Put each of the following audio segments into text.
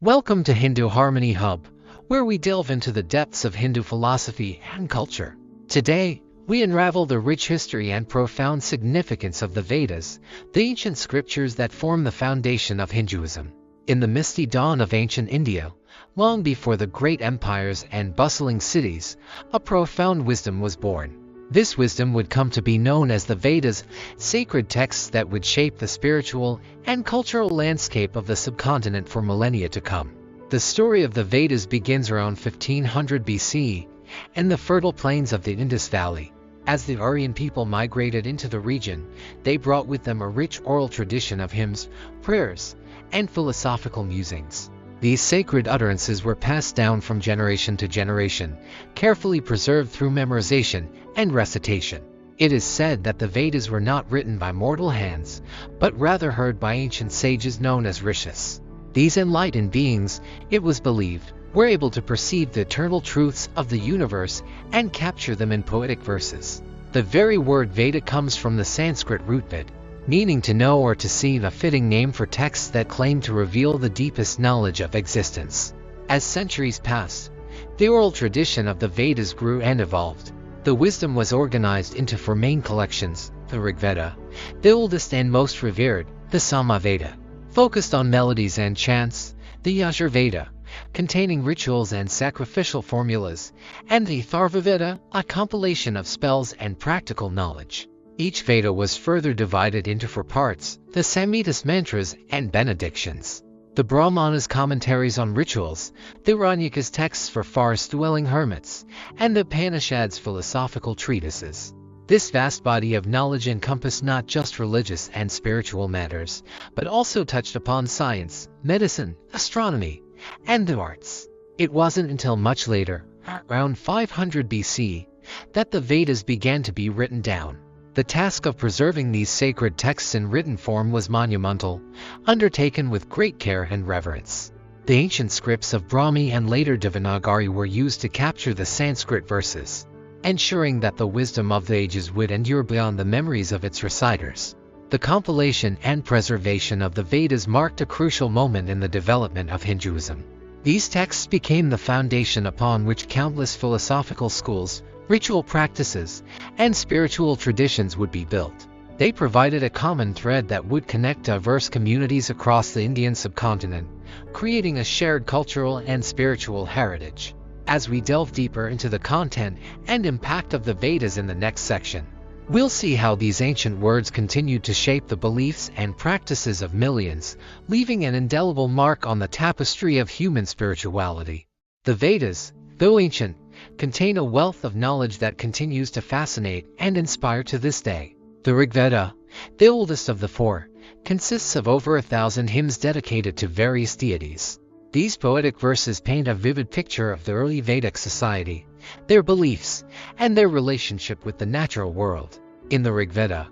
Welcome to Hindu Harmony Hub, where we delve into the depths of Hindu philosophy and culture. Today, we unravel the rich history and profound significance of the Vedas, the ancient scriptures that form the foundation of Hinduism. In the misty dawn of ancient India, long before the great empires and bustling cities, a profound wisdom was born. This wisdom would come to be known as the Vedas, sacred texts that would shape the spiritual and cultural landscape of the subcontinent for millennia to come. The story of the Vedas begins around 1500 BC in the fertile plains of the Indus Valley. As the Aryan people migrated into the region, they brought with them a rich oral tradition of hymns, prayers, and philosophical musings. These sacred utterances were passed down from generation to generation, carefully preserved through memorization and recitation. It is said that the Vedas were not written by mortal hands, but rather heard by ancient sages known as rishis. These enlightened beings, it was believed, were able to perceive the eternal truths of the universe and capture them in poetic verses. The very word Veda comes from the Sanskrit root Ved, meaning to know or to see, a fitting name for texts that claim to reveal the deepest knowledge of existence. As centuries passed, the oral tradition of the Vedas grew and evolved. The wisdom was organized into four main collections: the Rigveda, the oldest and most revered; the Samaveda, focused on melodies and chants; the Yajurveda, containing rituals and sacrificial formulas; and the Atharvaveda, a compilation of spells and practical knowledge. Each Veda was further divided into four parts: the Samhitas, mantras, and benedictions; the Brahmanas, commentaries on rituals; the Aranyakas, texts for forest-dwelling hermits; and the Upanishads, philosophical treatises. This vast body of knowledge encompassed not just religious and spiritual matters, but also touched upon science, medicine, astronomy, and the arts. It wasn't until much later, around 500 BC, that the Vedas began to be written down. The task of preserving these sacred texts in written form was monumental, undertaken with great care and reverence. The ancient scripts of Brahmi and later Devanagari were used to capture the Sanskrit verses, ensuring that the wisdom of the ages would endure beyond the memories of its reciters. The compilation and preservation of the Vedas marked a crucial moment in the development of Hinduism. These texts became the foundation upon which countless philosophical schools, ritual practices, and spiritual traditions would be built. They provided a common thread that would connect diverse communities across the Indian subcontinent, creating a shared cultural and spiritual heritage. As we delve deeper into the content and impact of the Vedas in the next section, we'll see how these ancient words continued to shape the beliefs and practices of millions, leaving an indelible mark on the tapestry of human spirituality. The Vedas, though ancient, contain a wealth of knowledge that continues to fascinate and inspire to this day. The Rigveda, the oldest of the four, consists of over 1,000 hymns dedicated to various deities. These poetic verses paint a vivid picture of the early Vedic society, their beliefs, and their relationship with the natural world. In the Rigveda,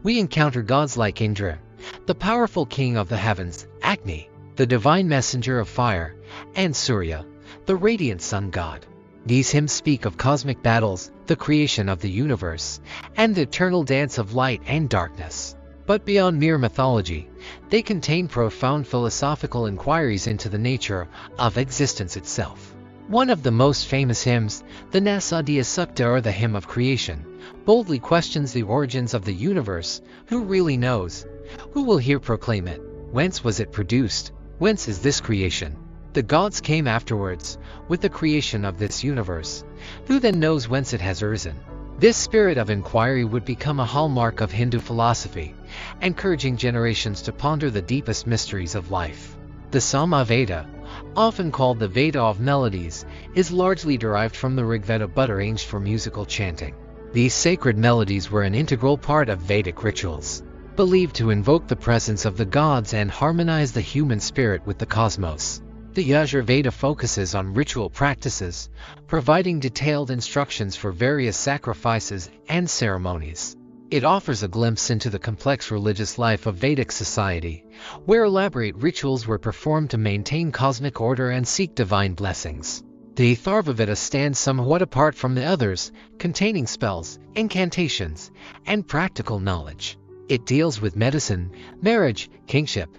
we encounter gods like Indra, the powerful king of the heavens; Agni, the divine messenger of fire; and Surya, the radiant sun god. These hymns speak of cosmic battles, the creation of the universe, and the eternal dance of light and darkness. But beyond mere mythology, they contain profound philosophical inquiries into the nature of existence itself. One of the most famous hymns, the Nasadiya Sukta, or the Hymn of Creation, boldly questions the origins of the universe. Who really knows? Who will here proclaim it? Whence was it produced? Whence is this creation? The gods came afterwards, with the creation of this universe. Who then knows whence it has arisen? This spirit of inquiry would become a hallmark of Hindu philosophy, encouraging generations to ponder the deepest mysteries of life. The Samaveda, often called the Veda of melodies, is largely derived from the Rigveda but arranged for musical chanting. These sacred melodies were an integral part of Vedic rituals, believed to invoke the presence of the gods and harmonize the human spirit with the cosmos. The Yajurveda focuses on ritual practices, providing detailed instructions for various sacrifices and ceremonies. It offers a glimpse into the complex religious life of Vedic society, where elaborate rituals were performed to maintain cosmic order and seek divine blessings. The Atharvaveda stands somewhat apart from the others, containing spells, incantations, and practical knowledge. It deals with medicine, marriage, kingship,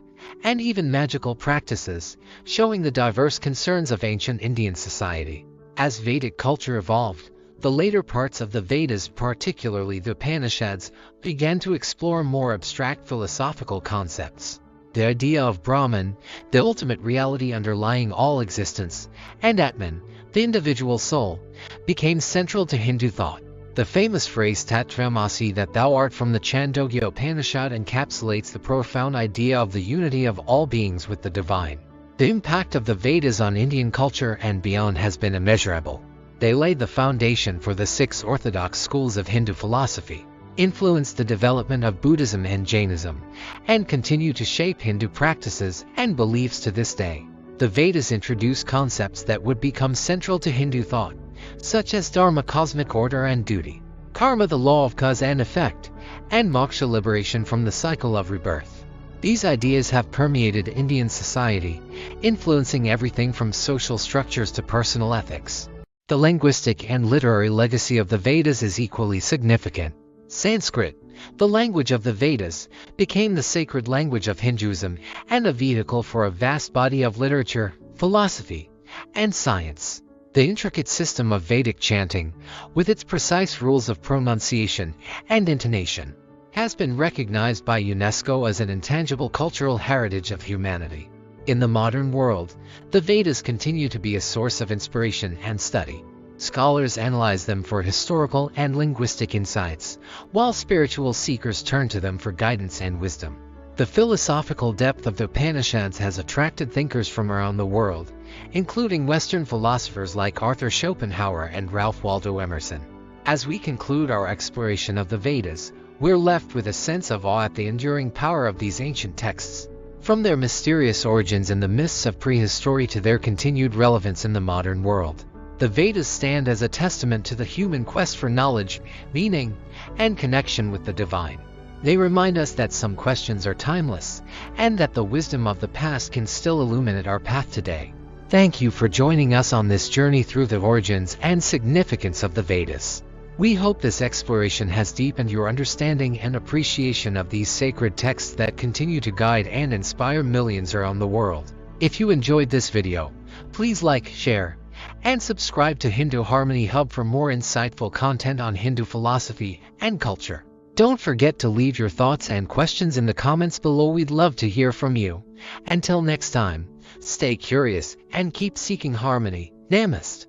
and even magical practices, showing the diverse concerns of ancient Indian society. As Vedic culture evolved, the later parts of the Vedas, particularly the Upanishads, began to explore more abstract philosophical concepts. The idea of Brahman, the ultimate reality underlying all existence, and Atman, the individual soul, became central to Hindu thought. The famous phrase Tatvamasi, that thou art, from the Chandogya Upanishad, encapsulates the profound idea of the unity of all beings with the divine. The impact of the Vedas on Indian culture and beyond has been immeasurable. They laid the foundation for the 6 orthodox schools of Hindu philosophy, influenced the development of Buddhism and Jainism, and continue to shape Hindu practices and beliefs to this day. The Vedas introduced concepts that would become central to Hindu thought, such as dharma, cosmic order and duty, karma, the law of cause and effect, and moksha, liberation from the cycle of rebirth. These ideas have permeated Indian society, influencing everything from social structures to personal ethics. The linguistic and literary legacy of the Vedas is equally significant. Sanskrit, the language of the Vedas, became the sacred language of Hinduism and a vehicle for a vast body of literature, philosophy, and science. The intricate system of Vedic chanting, with its precise rules of pronunciation and intonation, has been recognized by UNESCO as an intangible cultural heritage of humanity. In the modern world, the Vedas continue to be a source of inspiration and study. Scholars analyze them for historical and linguistic insights, while spiritual seekers turn to them for guidance and wisdom. The philosophical depth of the Upanishads has attracted thinkers from around the world, including Western philosophers like Arthur Schopenhauer and Ralph Waldo Emerson. As we conclude our exploration of the Vedas, we're left with a sense of awe at the enduring power of these ancient texts. From their mysterious origins in the mists of prehistory to their continued relevance in the modern world, the Vedas stand as a testament to the human quest for knowledge, meaning, and connection with the divine. They remind us that some questions are timeless, and that the wisdom of the past can still illuminate our path today. Thank you for joining us on this journey through the origins and significance of the Vedas. We hope this exploration has deepened your understanding and appreciation of these sacred texts that continue to guide and inspire millions around the world. If you enjoyed this video, please like, share, and subscribe to Hindu Harmony Hub for more insightful content on Hindu philosophy and culture. Don't forget to leave your thoughts and questions in the comments below. We'd love to hear from you. Until next time, stay curious and keep seeking harmony. Namaste.